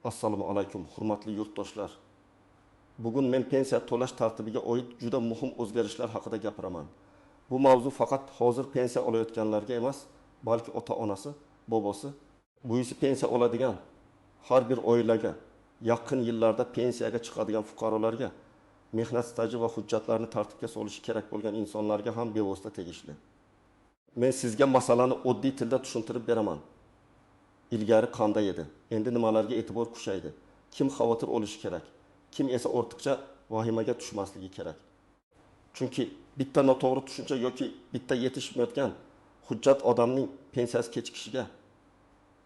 Assalomu alaykum, hurmatli yurtdoshlar. Bugun men pensiya to'lash tartibiga oid juda muhim o'zgarishlar haqida gapiraman. Bu mavzu faqat hozir pensiya olayotganlarga emas, balki ota-onasi, bobosi, buyisi pensiya oladigan har bir oilaga, yaqin yillarda pensiyaga chiqadigan fuqarolarga, mehnat staji va hujjatlarni tartibga solishi kerak bo'lgan insonlarga ham bevosita tegishli. Men sizga masalani oddiy tilda tushuntirib beraman. Ilgari qanday edi? Endi nimalarga e'tibor qushaydi? Kim xavotir olishi kerak? Kim esa ortiqcha vahimaga tushmasligi kerak? Chunki bitta noto'g'ri tushuncha yoki bitta yetishmayotgan hujjat odamning pensiyasi kechikishiga,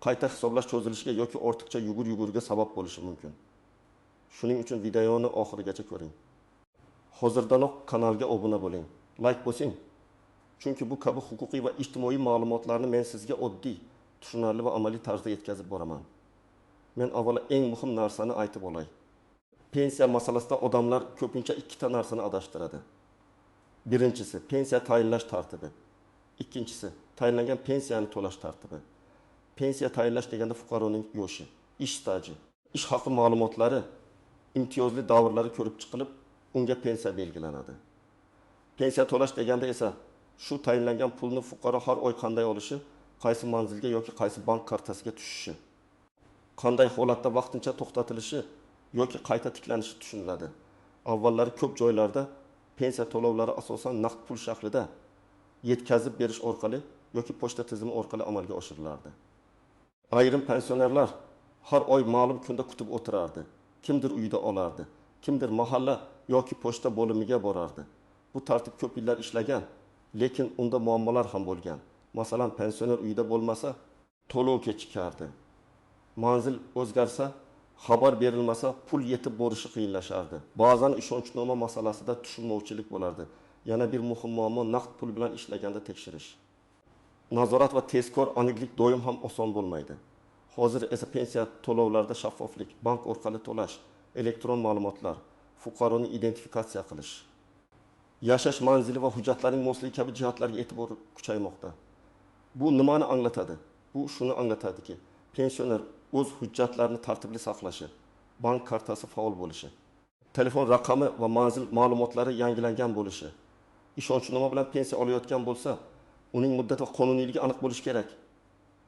qayta hisoblash cho'zilishiga yoki ortiqcha yugur-yugurga sabab bo'lishi mumkin. Shuning uchun videoni oxirigacha ko'ring. Hozirdanoq kanalga obuna bo'ling, like bosing. Chunki bu kabi huquqiy va ijtimoiy ma'lumotlarni men sizga oddiy, tushunarli va amaliy tarzda yetkazib boraman. Men avvalo eng muhim narsani aytib olay. Pensiya masalasida odamlar ko'pincha ikkita narsani adashtiradi. Birinchisi, pensiya tayinlash tartibi. Ikkinchisi, tayinlangan pensiyani to'lash tartibi. Pensiya tayinlash deganda fuqaroning yoshi, ish staji, ish haqi ma'lumotlari, imtiyozli davrlari ko'rib chiqilib, unga pensiya belgilanadi. Pensiya to'lash deganda esa shu tayinlangan pulni fuqaro har oy qanday olishi, qaysi manzilga yoki qaysi bank kartasiga tushishi, qanday holatda vaqtincha to'xtatilishi yoki qayta tiklanishi tushuniladi. Avvallari ko'p joylarda pensiya to'lovlari asosan naqd pul shaklida yetkazib berish orqali yoki pochta tizimi orqali amalga oshirilardi. Ayrim pensionerlar har oy ma'lum kunda kutib o'tirardi. Kimdir uyda olardi, kimdir mahalla yoki pochta bo'limiga borardi. Bu tartib ko'p yillar ishlagan, lekin unda muammolar ham bo'lgan. Masalan, pensioner uyda bo'lmasa, to'lov kechikardi. Manzil o'zgarsa, xabar berilmasa, pul yetib borishi qiyinlashardi. Ba'zan ishonchnoma masalasida tushunmovchilik bo'lardi. Yana bir muhim muammo naqd pul bilan ishlaganda tekshirish. Nazorat va tezkor aniqlik doim ham oson bo'lmaydi. Hozir esa pensiya to'lovlarida shaffoflik, bank orqali to'lash, elektron ma'lumotlar, fuqaroni identifikatsiya qilish, yashash manzili va hujjatlarning mosligi kabi jihatlarga e'tibor kuchaymoqda. Bu nimani anglatadi? Bu shuni anglatadiki, pensioner o'z hujjatlarini tartibli saqlashi, bank kartasi faol bo'lishi, telefon raqami va manzil ma'lumotlari yangilangan bo'lishi, ishonchnoma bilan pensiya olayotgan bo'lsa, uning muddati va qonuniyligi aniq bo'lishi kerak.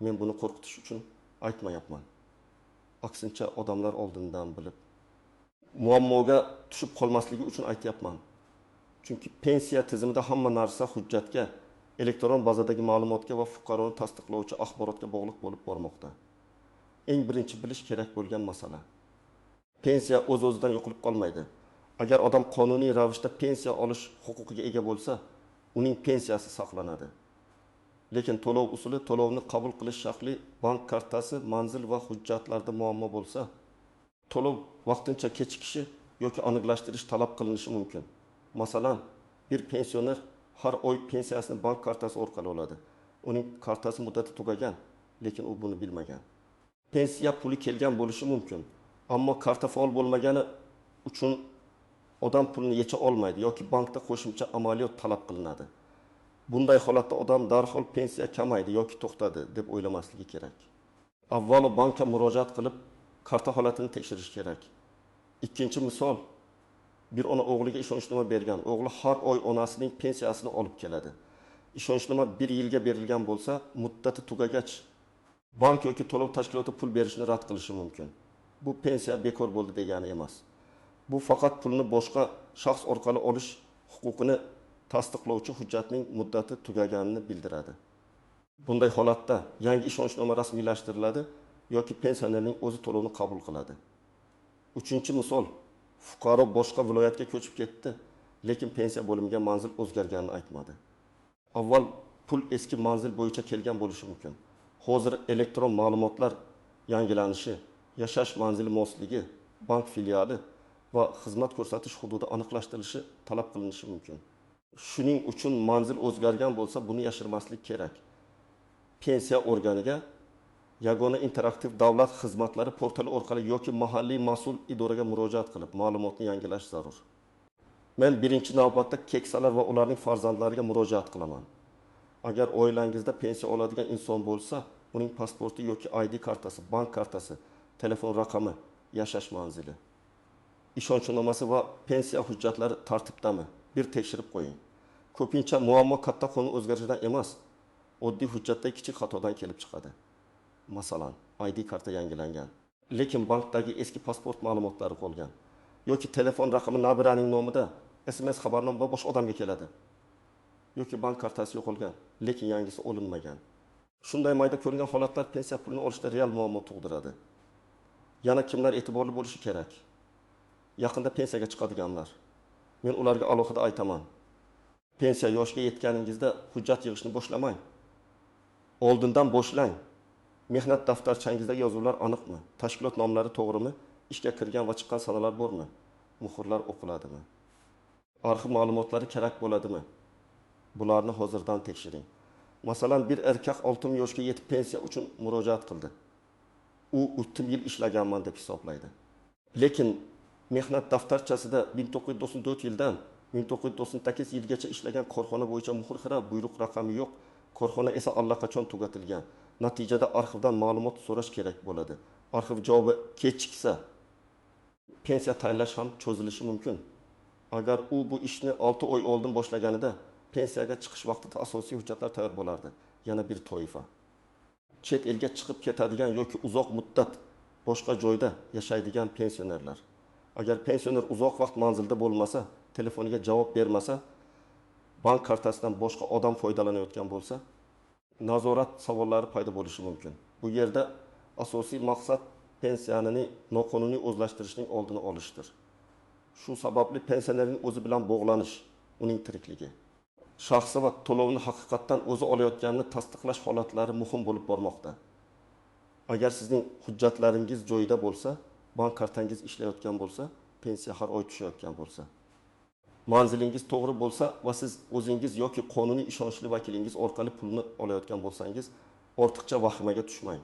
Men buni qo'rqitish uchun aytmayapman. Aksincha, odamlar oldindan bilib, muammoga tushib qolmasligi uchun aytyapman. Chunki pensiya tizimida hamma narsa hujjatga, elektron bazadagi ma'lumotga va fuqaroni tasdiqlovchi axborotga bog'liq bo'lib bormoqda. Eng birinchi bilish kerak bo'lgan masala. Pensiya o'z-o'zidan yo'qolib qolmaydi. Agar odam qonuniy ravishda pensiya olish huquqiga ega bo'lsa, uning pensiyasi saqlanadi. Lekin to'lov usuli, to'lovni qabul qilish shakli, bank kartasi, manzil va hujjatlarda muammo bo'lsa, to'lov vaqtincha kechikishi yoki aniqlashtirish talab qilinishi mumkin. Masalan, bir pensioner har oy pensiyasini bank kartasi orqali oladi. Uning kartasi muddati tugagan, lekin u buni bilmagan. Pensiya puli kelgan bo'lishi mumkin, ammo karta faol bo'lmagani uchun odam pulni yecha olmaydi yoki bankda qo'shimcha amaliyot talab qilinadi. Bunday holatda odam darhol pensiya kamaydi yoki to'xtadi deb o'ylamasligi kerak. Avvalo bankka murojaat qilib, karta holatini tekshirish kerak. Ikkinchi misol, bir ona o'g'liga ishonchnoma bergan. O'g'li har oy onasining pensiyasini olib keladi. Ishonchnoma 1 yilga berilgan bo'lsa, muddati tugagach bank yoki to'lov tashkiloti pul berishni rad qilishi mumkin. Bu pensiya bekor bo'ldi degani emas. Bu faqat pulni boshqa shaxs orqali olish huquqini tasdiqlovchi hujjatning muddati tugaganini bildiradi. Bunday holatda yangi ishonchnoma rasmiylashtiriladi yoki pensionerning o'zi to'lovni qabul qiladi. Uchinchi misol, fuqaro boshqa viloyatga ko'chib ketdi, lekin pensiya bo'limiga manzil o'zgarganini aytmadi. Avval pul eski manzil bo'yicha kelgan bo'lishi mumkin. Hozir elektron ma'lumotlar yangilanishi, yashash manzili mosligi, bank filiali va xizmat ko'rsatish hududi aniqlashtirilishi talab qilinishi mumkin. Shuning uchun manzil o'zgargan bo'lsa, buni yashirmaslik kerak. Pensiya organiga Yagona interaktiv davlat xizmatlari portali orqali yoki mahalliy mas'ul idoraga murojaat qilib, ma'lumotni yangilash zarur. Men birinchi navbatda keksalar va ularning farzandlariga murojaat qilaman. Agar oilangizda pensiya oladigan inson bo'lsa, uning pasporti yoki ID kartasi, bank kartasi, telefon raqami, yashash manzili, ishonchnomasi va pensiya hujjatlari tartibdami? Bir tekshirib qo'ying. Ko'pincha muammo katta qonun o'zgarishidan emas, oddiy hujjatda kichik xatodan kelib chiqadi. Masalan, ID karta yangilangan, lekin bankdagi eski pasport ma'lumotlari qolgan yoki telefon raqami nabiraning nomida SMS xabarnoma boshqa odamga keladi. Yoki bank kartasi yo'qolgan, lekin yangisi olinmagan. Shunday mayda ko'ringan holatlar pensiya pulini olishda real muammo tug'diradi. Yana kimlar e'tiborli bo'lishi kerak? Yaqinda pensiyaga chiqadiganlar. Men ularga alohida aytaman. Pensiya yoshiga yetganingizda hujjat yig'ishni boshlamang. Oldindan boshlang. Mehnat daftarchangizdagi yozuvlar aniqmi? Tashkilot nomlari to'g'rimi? Ishga kirgan va chiqqan sanalar bormi? Muhrlar o'qiladimi? Arxiv ma'lumotlari kerak bo'ladimi? Bularni hozirdan tekshiring. Masalan, bir erkak 60 yoshga yetib pensiya uchun murojaat qildi. U 30 yil ishlaganman deb hisoblaydi. Lekin mehnat daftarchasida 1994 yildan 1998 yilgacha ishlagan korxona bo'yicha muhr-xira buyruq raqami yo'q. Korxona esa allaqachon tugatilgan. Natijada arxivdan ma'lumot so'rash kerak bo'ladi. Arxiv javobi kechiksa, pensiya tayinlash ham cho'zilishi mumkin. Agar u bu ishni 6 oy oldin boshlaganida, pensiyaga chiqish vaqtida asosiy hujjatlar tayyor bo'lardi. Yana bir toifa. Chet elga chiqib ketadigan yoki uzoq muddat boshqa joyda yashaydigan pensionerlar. Agar pensioner uzoq vaqt manzilda bo'lmasa, telefoniga javob bermasa, bank kartasidan boshqa odam foydalanayotgan bo'lsa, nazorat savollari paydo bo'lishi mumkin. Bu yerda asosiy maqsad pensiyani noqonuniy o'zlashtirishning oldini olishdir. Shu sababli pensionerning o'zi bilan bog'lanish, uning tirikligi, shaxsi va to'lovni haqiqatdan o'zi olayotganini tasdiqlash holatlari muhim bo'lib bormoqda. Agar sizning hujjatlaringiz joyida bo'lsa, bank kartangiz ishlayotgan bo'lsa, pensiya har oy tushayotgan bo'lsa, manzilingiz to'g'ri bo'lsa va siz o'zingiz yoki qonuniy ishonchli vakilingiz orqali pulni olayotgan bo'lsangiz, ortiqcha vahimaga tushmang.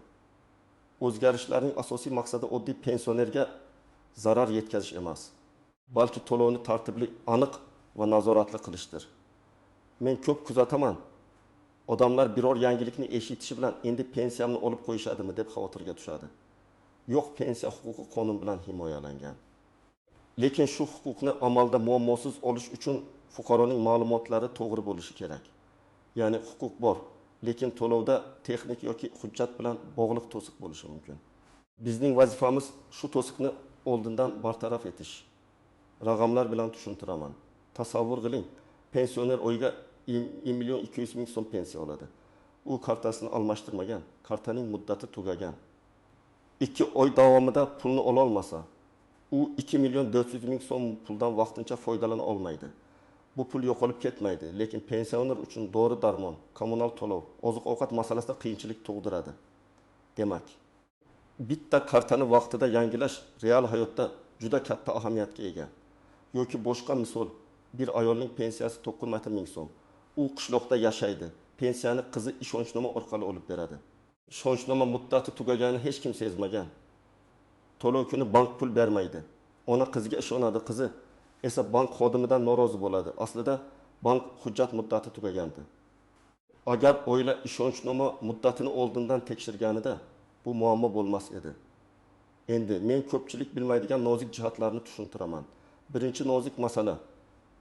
O'zgarishlarning asosiy maqsadi oddiy pensionerga zarar yetkazish emas, balki to'lovni tartibli, aniq va nazoratli qilishdir. Men ko'p kuzataman. Odamlar biror yangilikni eshitishi bilan endi pensiyamni olib qo'yishadimi deb xavotirga tushadi. Yo'q, pensiya huquqi qonun bilan himoyalangan. Lekin shu huquqni amalda muammosiz olish uchun fuqaroning ma'lumotlari to'g'ri bo'lishi kerak. Ya'ni huquq bor, lekin to'lovda texnik yoki hujjat bilan bog'liq to'siq bo'lishi mumkin. Bizning vazifamiz shu to'siqni oldindan bartaraf etish. Raqamlar bilan tushuntiraman. Tasavvur qiling, pensioner oyiga 1.200.000 so'm pensiya oladi. U kartasini almashtirmagan, kartaning muddati tugagan. 2 oy davomida pulni ola olmasa, u 2.400.000 so'm puldan vaqtincha foydalana olmaydi. Bu pul yo'qolib ketmaydi, lekin pensioner uchun dori-darmon, kommunal to'lov, oziq-ovqat masalasida qiyinchilik tug'diradi. Demak, bitta kartani vaqtida yangilash real hayotda juda katta ahamiyatga ega. Yoki boshqa misol, bir ayolning pensiyasi 9.000 so'm. U qishloqda yashaydi. Pensiyani qizi ishonchnoma orqali olib beradi. Ishonchnoma muddati tugaganini hech kim sezmagan. To'lov kuni bank pul bermaydi. Ona qiziga ishonadi, qizi esa bank xodimidan norozi bo'ladi. Aslida bank hujjat muddati tugagandi. Agar oila ishonchnoma muddatini oldindan tekshirganida bu muammo bo'lmas edi. Endi men ko'pchilik bilmaydigan nozik jihatlarni tushuntiraman. Birinchi nozik masala,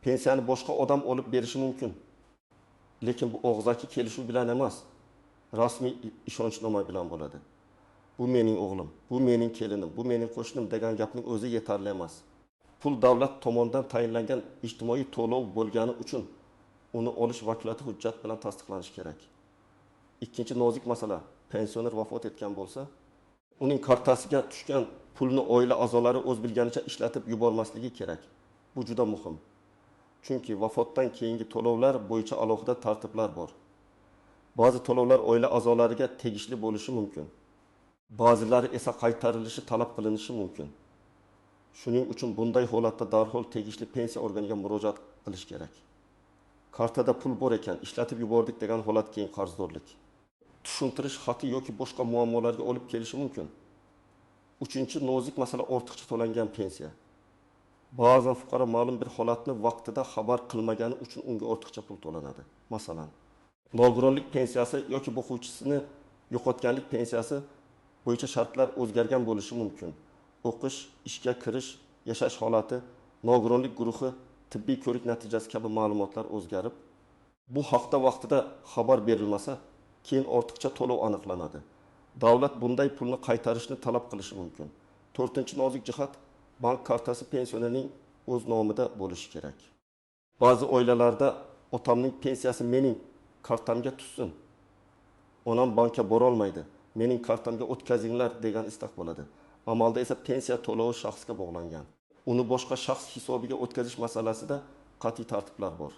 pensiyani boshqa odam olib berishi mumkin. Lekin bu og'zaki kelishuv bilan emas, rasmiy ishonchnoma bilan bo'ladi. Bu mening o'g'lim, bu mening kelinim, bu mening qo'shnim degan gapning o'zi yetarli emas. Pul davlat tomonidan tayinlangan ijtimoiy to'lov bo'lgani uchun uni olish vakolati hujjat bilan tasdiqlanishi kerak. Ikkinchi nozik masala, pensioner vafot etgan bo'lsa, uning kartasiga tushgan pulni oila a'zolari o'z bilganicha ishlatib yubormasligi kerak. Bu juda muhim. Chunki vafotdan keyingi to'lovlar bo'yicha alohida tartiblar bor. Ba'zi to'lovlar oila a'zolariga tegishli bo'lishi mumkin. Ba'zilari esa qaytarilishi talab qilinishi mumkin. Shuning uchun bunday holatda darhol tegishli pensiya organiga murojaat qilish kerak. Kartada pul bor ekan, ishlatib yubordik degan holat keyin qarzdorlik, tushuntirish xati yoki boshqa muammolarga olib kelishi mumkin. Uchinchi nozik masala ortiqcha to'langan pensiya. Ba'zan fuqaro ma'lum bir holatni vaqtida xabar qilmagani uchun unga ortiqcha pul to'lanadi. Masalan, nogironlik pensiyasi yoki boquvchisini yo'qotganlik pensiyasi bo'yicha shartlar o'zgargan bo'lishi mumkin. O'qish, ishga kirish, yashash holati, nogironlik guruhi, tibbiy ko'rik natijasi kabi ma'lumotlar o'zgarib, bu haqda vaqtida xabar berilmasa, keyin ortiqcha to'lov aniqlanadi. Davlat bunday pulni qaytarishni talab qilishi mumkin. 4-nozik jihat, bank kartasi pensionerning o'z nomida bo'lishi kerak. Ba'zi oilalarda otamning pensiyasi mening kartamga tushsin. Onam bankka bora olmaydi. Mening kartamga o'tkazinglar degan istak bo'ladi. Amalda esa pensiya to'lovi shaxsga bog'langan. Uni boshqa shaxs hisobiga o'tkazish masalasida qat'iy tartiblar bor.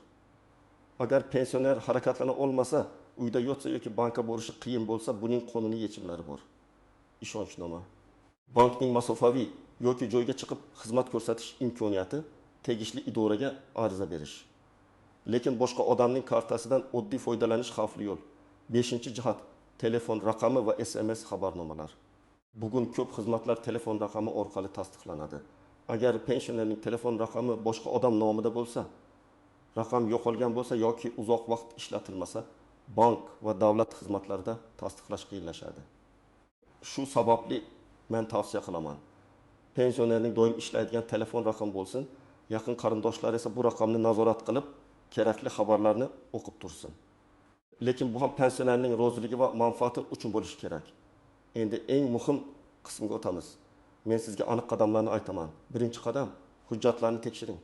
Agar pensioner harakatlana olmasa, uyda yotsa yoki bankka borishi qiyin bo'lsa, buning qonuniy yechimlari bor. Ishonchnoma. Bankning masofaviy yoki joyga chiqib xizmat ko'rsatish imkoniyati, tegishli idoraga ariza berish. Lekin boshqa odamning kartasidan oddiy foydalanish xavfli yo'l. 5-jihat, telefon raqami va SMS xabarnomalar. Bugun ko'p xizmatlar telefon raqami orqali tasdiqlanadi. Agar pensionerning telefon raqami boshqa odam nomida bo'lsa, raqam yo'qolgan bo'lsa yoki uzoq vaqt ishlatilmasa, bank va davlat xizmatlarida tasdiqlash qiyinlashadi. Shu sababli men tavsiya qilaman. Pensionerning doim ishlaydigan telefon raqami bo'lsin, yaqin qarindoshlar esa bu raqamni nazorat qilib, kerakli xabarlarni o'qib tursin. Lekin bu ham pensionerning roziligi va manfaati uchun bo'lishi kerak. Endi eng muhim qismga o'tamiz. Men sizga aniq qadamlarni aytaman. Birinchi qadam, hujjatlarni tekshiring.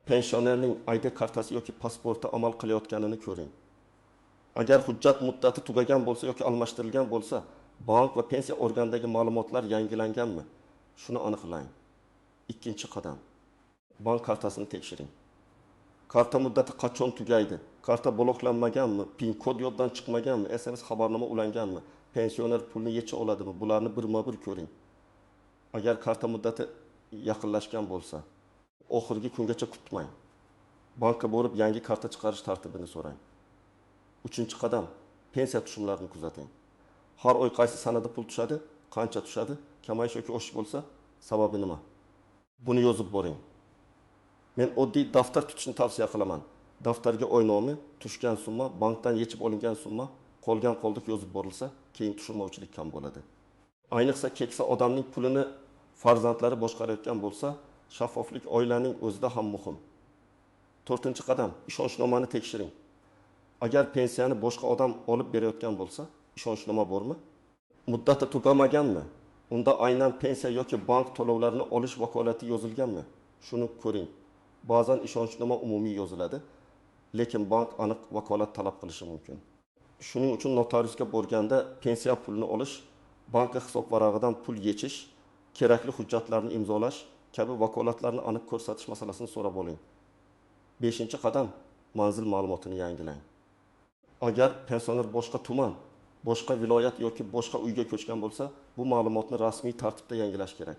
Pensionerning ID kartasi yoki pasporti amal qilayotganini ko'ring. Agar hujjat muddati tugagan bo'lsa yoki almashtirilgan bo'lsa, bank va pensiya organidagi ma'lumotlar yangilanganmi? Shuni aniqlang. Ikkinchi qadam, bank kartasini tekshiring. Karta muddati qachon tugaydi? Karta bloklanmaganmi? PIN kod yoddan chiqmaganmi? SMS xabarnoma ulanganmi? Pensioner pulni yecha oladimi? Bularni birma-bir ko'ring. Agar karta muddati yaqinlashgan bo'lsa, oxirgi kungacha kutmang. Bankka borib yangi karta chiqarish tartibini so'rang. 3-qadam, pensiya tushumlarini kuzating. Har oy qaysi sanada pul tushadi, qancha tushadi, kamayish yoki oshish bo'lsa, sababi nima? Buni yozib boring. Men oddiy daftar tutishni tavsiya qilaman. Daftarga oy nomi, tushgan summa, bankdan yechib olingan summa, qolgan qoldiq yozib borilsa, keyin tushunmovchilik kam bo'ladi. Ayniqsa keksa odamning pulini farzandlari boshqarayotgan bo'lsa, shaffoflik oilaning o'zida ham muhim. 4-qadam, ishonchnomani tekshiring. Agar pensiyani boshqa odam olib berayotgan bo'lsa, ishonchnoma bormi? Muddati tugamaganmi? Unda aynan pensiya yoki bank to'lovlarini olish vakolati yozilganmi? Shuni ko'ring. Ba'zan ishonchnoma umumiy yoziladi, lekin bank aniq vakolat talab qilishi mumkin. Shuning uchun notariusga borganda pensiya pulini olish, bankka hisob varag'idan pul yechish, kerakli hujjatlarni imzolash kabi vakolatlarni aniq ko'rsatish masalasini so'rab oling. 5-qadam, manzil ma'lumotini yangilang. Agar pensioner boshqa tuman, boshqa viloyat yoki boshqa uyga ko'chgan bo'lsa, bu ma'lumotni rasmiy tartibda yangilash kerak.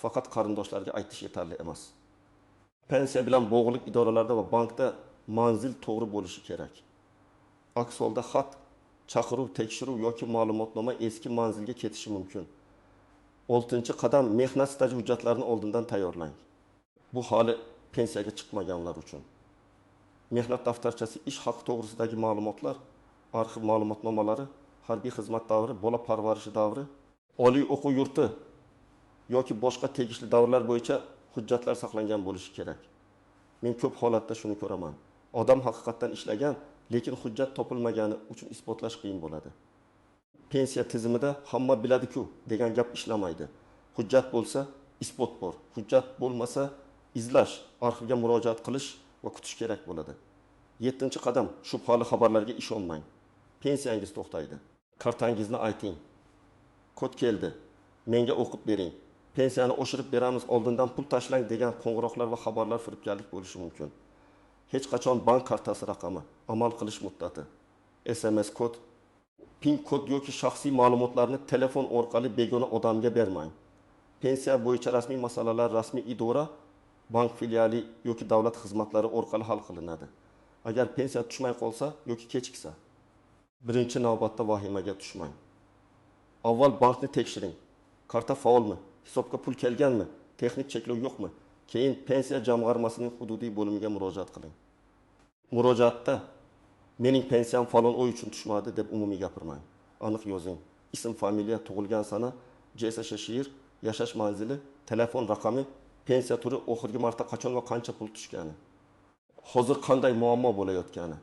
Faqat qarindoshlarga aytish yetarli emas. Pensiya bilan bog'liq idoralarda va bankda manzil to'g'ri bo'lishi kerak. Aks holda xat, chaqiruv, tekshiruv yoki ma'lumotnoma eski manzilga ketishi mumkin. 6-qadam, mehnat staji hujjatlarini oldindan tayyorlang. Bu hali pensiyaga chiqmaganlar uchun. Mehnat daftarchasi, ish haqi to'g'risidagi ma'lumotlar, arxiv ma'lumotnomalari, harbiy xizmat davri, bola parvarishi davri, oliy o'quv yurti yoki boshqa tegishli davrlar bo'yicha hujjatlar saqlangan bo'lishi kerak. Men ko'p holatda shuni ko'raman. Odam haqiqatan ishlagan, lekin hujjat topilmagani uchun isbotlash qiyin bo'ladi. Pensiya tizimida hamma biladi-ku degan gap ishlamaydi. Hujjat bo'lsa, isbot bor. Hujjat bo'lmasa, izlash, arxivga murojaat qilish va kutish kerak bo'ladi. 7-qadam, shubhali xabarlarga ishonmang. Pensiyangiz to'xtaydi. Kartangizni ayting. Kod keldi. Menga o'qib bering. Pensiyani oshirib beramiz, oldindan pul tashlang degan qo'ng'iroqlar va xabarlar firibgarlik bo'lishi mumkin. Hech qachon bank kartasi raqami, amal qilish muddati, SMS kod, PIN kod yoki shaxsiy ma'lumotlarni telefon orqali begona odamga bermang. Pensiya bo'yicha rasmiy masalalar rasmiy idora, bank filiali yoki davlat xizmatlari orqali hal qilinadi. Agar pensiya tushmay qolsa yoki kechiksa, birinchi navbatda vahimaga tushmang. Avval bankni tekshiring. Karta faolmi? Hisobga pul kelganmi? Texnik cheklov yo'qmi? Keyin pensiya jamg'armasining hududiy bo'limiga murojaat qiling. Murojaatda mening pensiyam falon oy uchun tushmadi deb umumiy gapirmang. Aniq yozing. ism, familiya, tug'ilgan sana, JSH shehir, yashash manzili, telefon raqami, pensiya turi, oxirgi marta qachon va qancha pul tushgani, hozir qanday muammo bo'layotgani.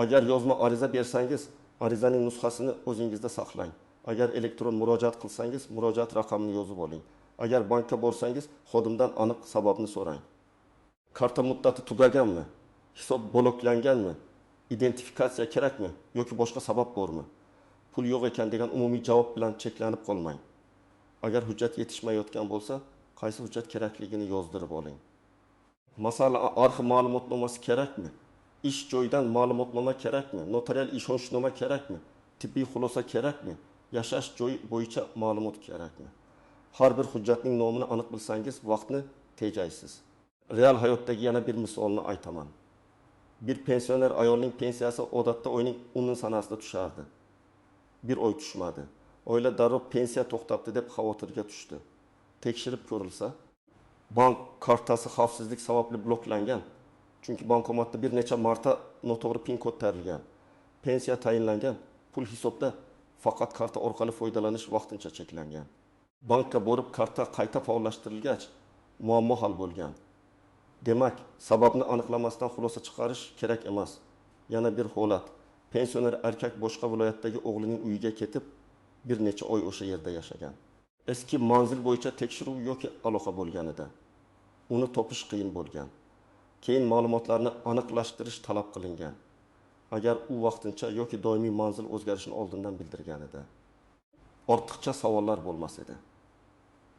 Agar yozma ariza bersangiz, arizaning nusxasini o'zingizda saqlang. Agar elektron murojaat qilsangiz, murojaat raqamini yozib oling. Agar bankka borsangiz, xodimdan aniq sababni so'rang. Karta muddati tugaganmi? Hisob bloklanganmi? Identifikatsiya kerakmi yoki boshqa sabab bormi? Pul yo'q ekan degan umumiy javob bilan cheklanib qolmang. Agar hujjat yetishmayotgan bo'lsa, qaysi hujjat kerakligini yozdirib oling. Masalan, arxiv ma'lumotnomasi kerakmi? Ish joyidan ma'lumotnoma kerakmi? Notarial ishonchnoma kerakmi? Tibbiy xulosa kerakmi? Yashash joyi bo'yicha ma'lumot kerakmi? Har bir hujjatning nomini aniq bilsangiz, vaqtni tejaysiz. Real hayotdagi yana bir misolni aytaman. Bir pensioner ayolning pensiyasi odatda oyning 10 sanasida tushardi. Bir oy tushmadi. Oila darrov pensiya to'xtabdi deb xavotirga tushdi. Tekshirib ko'rilsa, bank kartasi xavfsizlik sababli bloklangan. Chunki bankomatda bir necha marta noto'g'ri pin kod tarilgan. Pensiya tayinlangan, pul hisobda faqat karta orqali foydalanish vaqtincha cheklangan. Bankka borib karta qayta faollashtirilgach, muammo hal bo'lgan. Demak, sababni aniqlamasdan xulosa chiqarish kerak emas. Yana bir holat. Pensioner erkak boshqa viloyatdagi o'g'lining uyiga ketib, bir necha oy o'sha yerda yashagan. Eski manzil bo'yicha tekshiruv yoki aloqa bo'lganida uni topish qiyin bo'lgan. Keyin ma'lumotlarni aniqlashtirish talab qilingan. Agar u vaqtincha yoki doimiy manzil o'zgarishini oldindan bildirganida, ortiqcha savollar bo'lmas edi.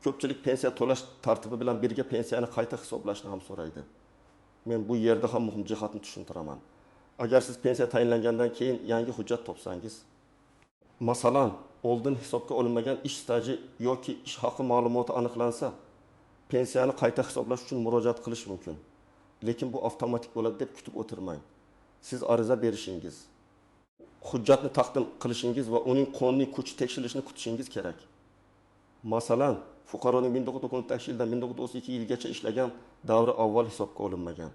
Ko'pchilik pensiya to'lash tartibi bilan birga pensiyani qayta hisoblashni ham so'raydi. Men bu yerda ham muhim jihatni tushuntiraman. Agar siz pensiya tayinlangandan keyin yangi hujjat topsangiz, masalan, oldin hisobga olinmagan ish staji yoki ish haqi ma'lumoti aniqlansa, pensiyani qayta hisoblash uchun murojaat qilish mumkin. Lekin bu avtomatik bo'ladi deb kutib o'tirmang. Siz ariza berishingiz, hujjatni taqdim qilishingiz va uning qonuniy kuchi tekshirilishini kutishingiz kerak. Masalan, fuqaroning 1997 yildan 1932 yilgacha ishlagan davri avval hisobga olinmagan.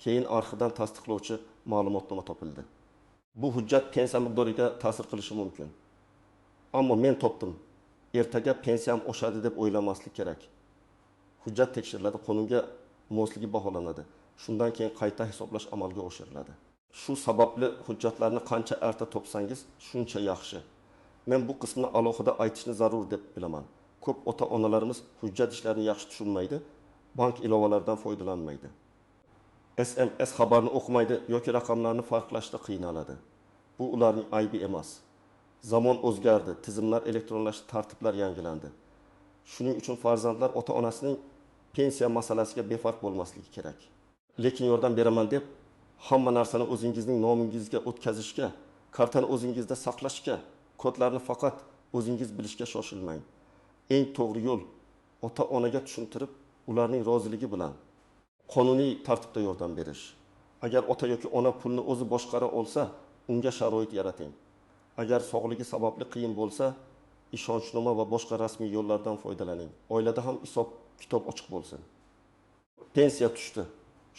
Keyin arxivdan tasdiqlovchi ma'lumotnoma topildi. Bu hujjat pensiya miqdoriga ta'sir qilishi mumkin. Ammo men topdim. Ertaga pensiyam oshadi deb o'ylamaslik kerak. Hujjat tekshiriladi, qonunga mosligi baholanadi. Shundan keyin qayta hisoblash amalga oshiriladi. Shu sababli hujjatlarni qancha erta topsangiz, shuncha yaxshi. Men bu qismni alohida aytishni zarur deb bilaman. Ko'p ota-onalarimiz hujjat ishlarini yaxshi tushunmaydi, bank ilovalaridan foydalanmaydi. SMS xabarni o'qimaydi yoki raqamlarni farqlashda qiynaladi. Bu ularning aybi emas. Zamon o'zgardi, tizimlar elektronlashdi, tartiblar yangilandi. Shuning uchun farzandlar ota-onasining pensiya masalasiga befarq bo'lmasligi kerak. Lekin yordam beraman deb hamma narsani o'zingizning nomingizga o'tkazishga, kartani o'zingizda saqlashga, kodlarni faqat o'zingiz bilishga shoshilmang. Eng to'g'ri yo'l ota-onaga tushuntirib, ularning roziligi bilan qonuniy tartibda yordam berish. Agar ota yoki ona pulni o'zi boshqara olsa, unga sharoit yarating. Agar sog'ligi sababli qiyin bo'lsa, ishonchnoma va boshqa rasmiy yo'llardan foydalaning. Oilada ham hisob kitob ochiq bo'lsin. Pensiya tushdi.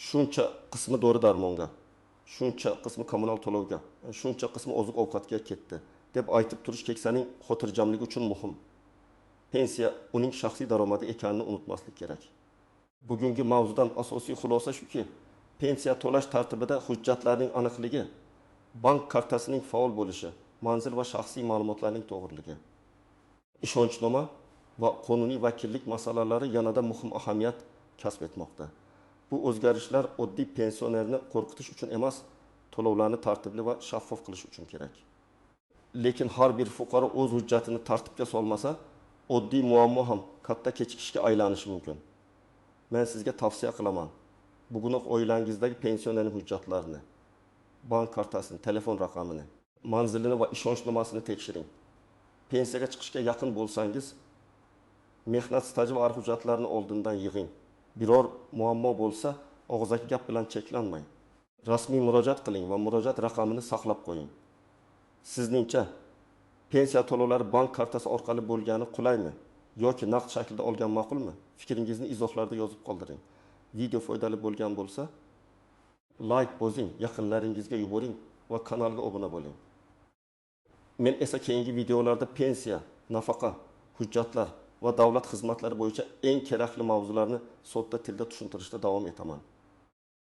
Shuncha qismi dori-darmonga, shuncha qismi kommunal to'lovga, shuncha qismi oziq-ovqatga ketdi deb aytib turish keksaning xotirjamligi uchun muhim. Pensiya uning shaxsiy daromadi ekanini unutmaslik kerak. Bugungi mavzudan asosiy xulosa shuki, pensiya to'lash tartibida hujjatlarning aniqligi, bank kartasining faol bo'lishi, manzil va shaxsiy ma'lumotlarning to'g'riligi, ishonchnoma va qonuniy vakillik masalalari yanada muhim ahamiyat kasb etmoqda. Bu o'zgarishlar oddiy pensionerni qo'rqitish uchun emas, to'lovlarni tartibli va shaffof qilish uchun kerak. Lekin har bir fuqaro o'z hujjatini tartibga solmasa, oddiy muammo ham katta kechikishga aylanishi mumkin. Men sizga tavsiya qilaman. Bugunoq oilangizdagi pensionerning hujjatlarini, bank kartasini, telefon raqamini, manzilini va ishonchnomasini tekshiring. Pensiyaga chiqishga yaqin bo'lsangiz, mehnat staji va hujjatlarini oldindan yig'ing. Biror muammo bo'lsa, og'zaki gap bilan cheklanmang. Rasmiy murojaat qiling va murojaat raqamini saqlab qo'ying. Sizningcha pensiya to'lovlari bank kartasi orqali bo'lgani qulaymi yoki naqd shaklda olgan ma'qulmi? Fikringizni izohlarda yozib qoldiring. Video foydali bo'lgan bo'lsa, like bosing, yaqinlaringizga yuboring va kanalga obuna bo'ling. Men esa keyingi videolarda pensiya, nafaqa, hujjatlar va davlat xizmatlari bo'yicha eng kerakli mavzularni sodda tilda tushuntirishda davom etaman.